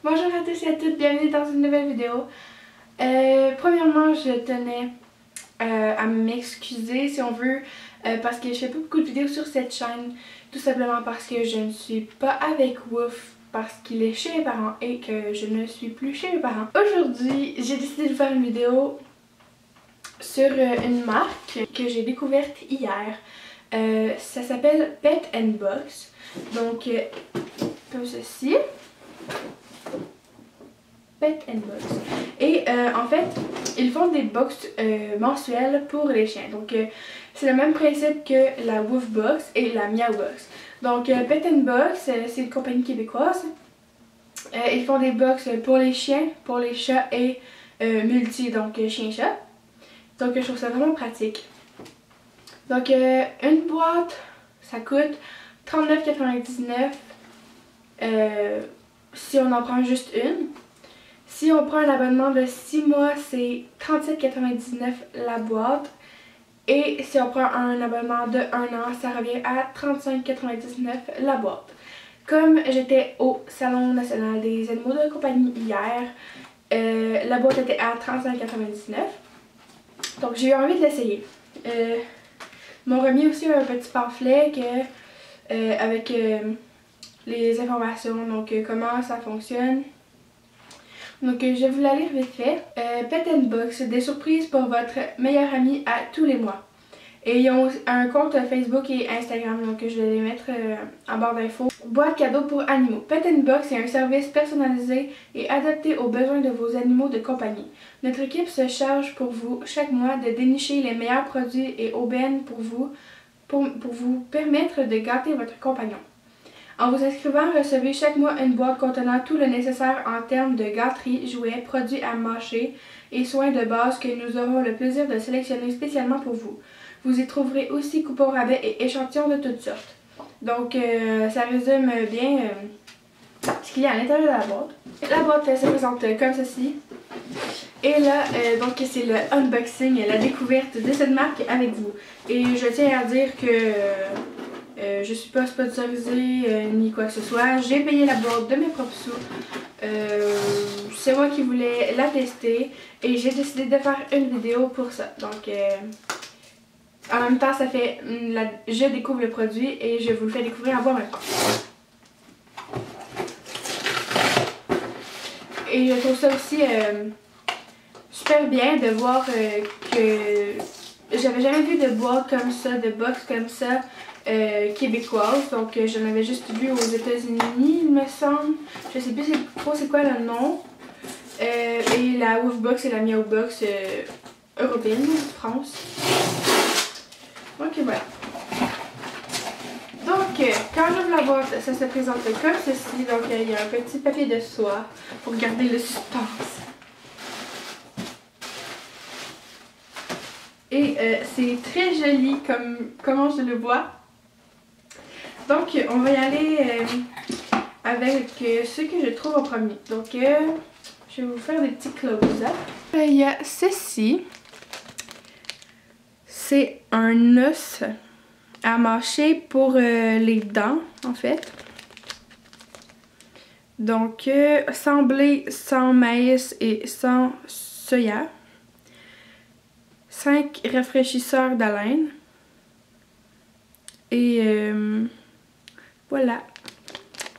Bonjour à tous et à toutes, bienvenue dans une nouvelle vidéo. Premièrement, je tenais à m'excuser si on veut parce que je fais pas beaucoup de vidéos sur cette chaîne, tout simplement parce que je ne suis pas avec Wouf parce qu'il est chez mes parents et que je ne suis plus chez mes parents. Aujourd'hui, j'ai décidé de faire une vidéo sur une marque que j'ai découverte hier. Ça s'appelle Pet & Box, donc comme ceci. Pet & Box. Et en fait, ils font des box mensuelles pour les chiens. Donc c'est le même principe que la Wouf Box et la Meow Box. Donc Pet & Box, c'est une compagnie québécoise. Ils font des box pour les chiens, pour les chats et multi, donc chien-chat. Donc je trouve ça vraiment pratique. Donc une boîte, ça coûte 39,99 si on en prend juste une. Si on prend un abonnement de 6 mois, c'est 37,99 la boîte. Et si on prend un abonnement de 1 an, ça revient à 35,99 la boîte. Comme j'étais au Salon national des animaux de compagnie hier, la boîte était à 35,99. Donc j'ai eu envie de l'essayer. Ils m'ont remis aussi un petit pamphlet avec les informations, donc comment ça fonctionne. Donc je vais vous la lire vite fait. Pet & Box, des surprises pour votre meilleur ami à tous les mois. Et ils ont un compte Facebook et Instagram, donc je vais les mettre en barre d'infos. Boîte cadeau pour animaux. Pet & Box est un service personnalisé et adapté aux besoins de vos animaux de compagnie. Notre équipe se charge pour vous chaque mois de dénicher les meilleurs produits et aubaines pour vous permettre de gâter votre compagnon. En vous inscrivant, recevez chaque mois une boîte contenant tout le nécessaire en termes de gâteries, jouets, produits à mâcher et soins de base que nous aurons le plaisir de sélectionner spécialement pour vous. Vous y trouverez aussi coupons rabais et échantillons de toutes sortes. Donc ça résume bien ce qu'il y a à l'intérieur de la boîte. La boîte se présente comme ceci. Et là, donc c'est le unboxing, la découverte de cette marque avec vous. Et je tiens à dire que je suis pas sponsorisée ni quoi que ce soit. J'ai payé la boîte de mes propres sous. C'est moi qui voulais la tester et j'ai décidé de faire une vidéo pour ça. Donc en même temps, ça fait je découvre le produit et je vous le fais découvrir en même temps. Et je trouve ça aussi super bien de voir que j'avais jamais vu de boîte comme ça, de box comme ça québécoise. Donc j'en avais juste vu aux États-Unis, il me semble. Je sais plus trop c'est quoi le nom. Et la Wouf Box et la Meow Box européenne, France. Donc voilà. Donc quand j'ouvre la boîte, ça se présente comme ceci. Donc il y a un petit papier de soie pour garder le suspense. Et c'est très joli comment je le vois. Donc on va y aller avec ce que je trouve en premier. Donc je vais vous faire des petits close-up. Il y a ceci. C'est un os à mâcher pour les dents en fait. Donc sans blé, sans maïs et sans soya. 5 rafraîchisseurs d'haleine. Et voilà.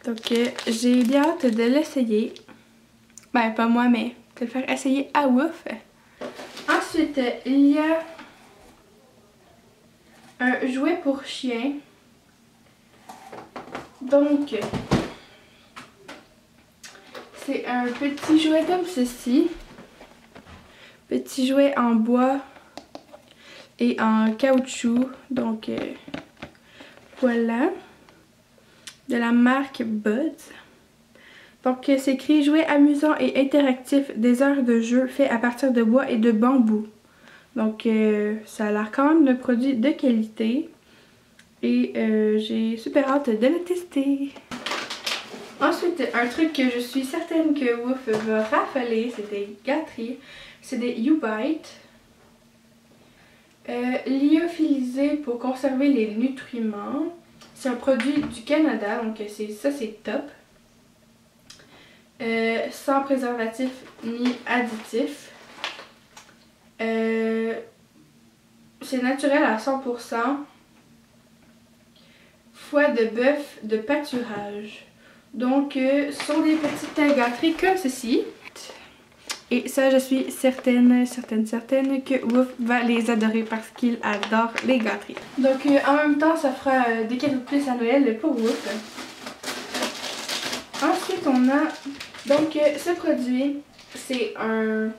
Donc j'ai bien hâte de l'essayer. Ben pas moi mais de le faire essayer à Wouf. Ensuite il y a un jouet pour chien. Donc c'est un petit jouet comme ceci. Petit jouet en bois et en caoutchouc. Donc voilà. De la marque Buds. Donc c'est écrit jouet amusant et interactif, des heures de jeu fait à partir de bois et de bambou. Donc ça a l'air quand même d'un produit de qualité. Et j'ai super hâte de le tester. Ensuite, un truc que je suis certaine que Wouf va rafaler, c'est des gâteries. C'est des U-Bite. Lyophilisé pour conserver les nutriments. C'est un produit du Canada, donc ça c'est top. sans préservatif ni additif. C'est naturel à 100%. Foie de bœuf de pâturage. Donc, ce sont des petites gâteries comme ceci. Et ça, je suis certaine que Wouf va les adorer parce qu'il adore les gâteries. Donc, en même temps, ça fera des cadeaux de plus à Noël pour Wouf. Ensuite, on a... Donc, ce produit, c'est un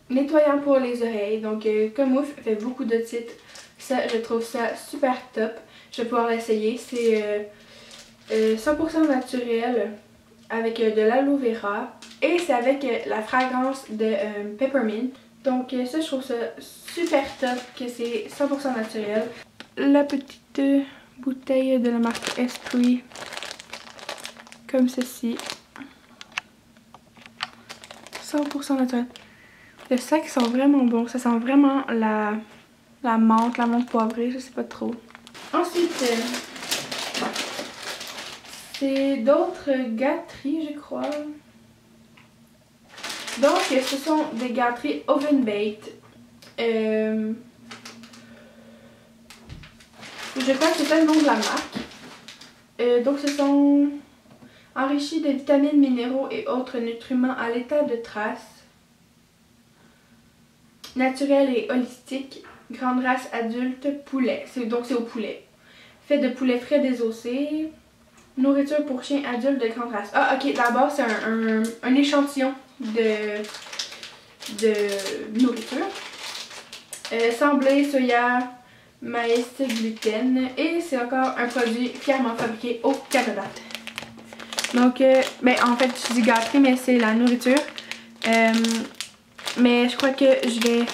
nettoyant pour les oreilles. Donc, comme Wouf fait beaucoup de titres, ça, je trouve ça super top. Je vais pouvoir l'essayer. C'est 100% naturel avec de l'aloe vera. Et c'est avec la fragrance de peppermint. Donc ça, je trouve ça super top que c'est 100% naturel. La petite bouteille de la marque Esprit. Comme ceci. 100% naturel. Les sacs sont vraiment bons. Ça sent vraiment la menthe poivrée, je sais pas trop. Ensuite, c'est d'autres gâteries, je crois. Donc, ce sont des gâteries oven baked. Je crois que c'est ça le nom de la marque. Donc, ce sont enrichis de vitamines, minéraux et autres nutriments à l'état de trace. Naturel et holistique. Grande race adulte, poulet. Donc, c'est au poulet. Fait de poulet frais désossé. Nourriture pour chiens adultes de grande race. Ah, ok, d'abord, c'est un échantillon de nourriture. Sans blé, soya, maïs, gluten. Et c'est encore un produit fièrement fabriqué au Canada. Donc, ben, en fait, je dis gâterie, mais c'est la nourriture. Mais je crois que je vais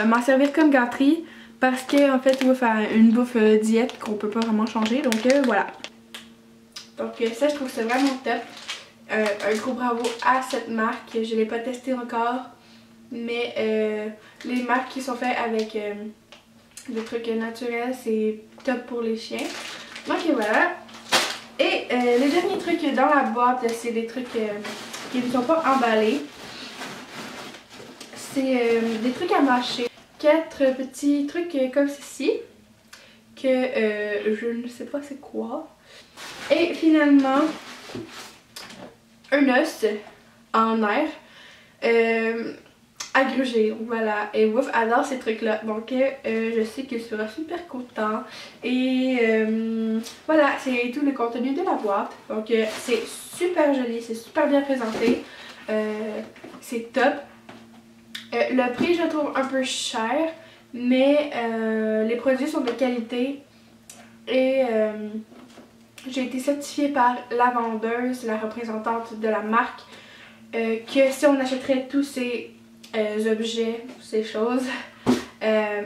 m'en servir comme gâterie parce que, en fait, Wouf a une bouffe diète qu'on peut pas vraiment changer. Donc, voilà. Donc ça, je trouve ça vraiment top. Un gros bravo à cette marque. Je ne l'ai pas testé encore. Mais les marques qui sont faites avec des trucs naturels, c'est top pour les chiens. Donc voilà. Et les derniers trucs dans la boîte, c'est des trucs qui ne sont pas emballés. C'est des trucs à mâcher. 4 petits trucs comme ceci. Que je ne sais pas c'est quoi. Et finalement, un os en air à gruger. Donc voilà, et Wouf adore ces trucs-là. Donc je sais qu'il sera super content. Et voilà, c'est tout le contenu de la boîte. Donc c'est super joli, c'est super bien présenté. C'est top. Le prix, je le trouve un peu cher, mais les produits sont de qualité. Et j'ai été certifiée par la vendeuse, la représentante de la marque, que si on achèterait tous ces objets, ces choses,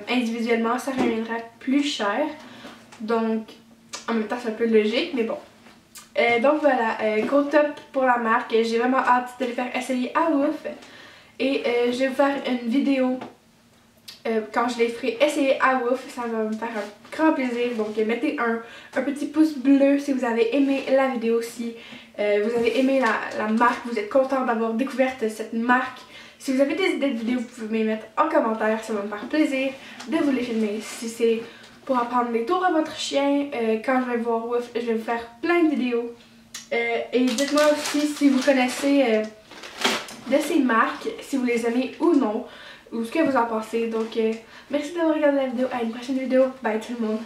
individuellement, ça reviendrait plus cher. Donc, en même temps, c'est un peu logique, mais bon. Donc voilà, gros top pour la marque. J'ai vraiment hâte de les faire essayer à Wouf. Et je vais vous faire une vidéo quand je les ferai essayer à Wouf. Ça va me faire un grand plaisir. Donc mettez un petit pouce bleu si vous avez aimé la vidéo, si vous avez aimé la marque, vous êtes content d'avoir découvert cette marque. Si vous avez des idées de vidéos, vous pouvez me les mettre en commentaire. Ça va me faire plaisir de vous les filmer. Si c'est pour apprendre les tours à votre chien, quand je vais voir Wouf, je vais vous faire plein de vidéos. Et dites-moi aussi si vous connaissez de ces marques, si vous les aimez ou non, ou ce que vous en pensez. Donc merci d'avoir regardé la vidéo, à une prochaine vidéo, bye tout le monde.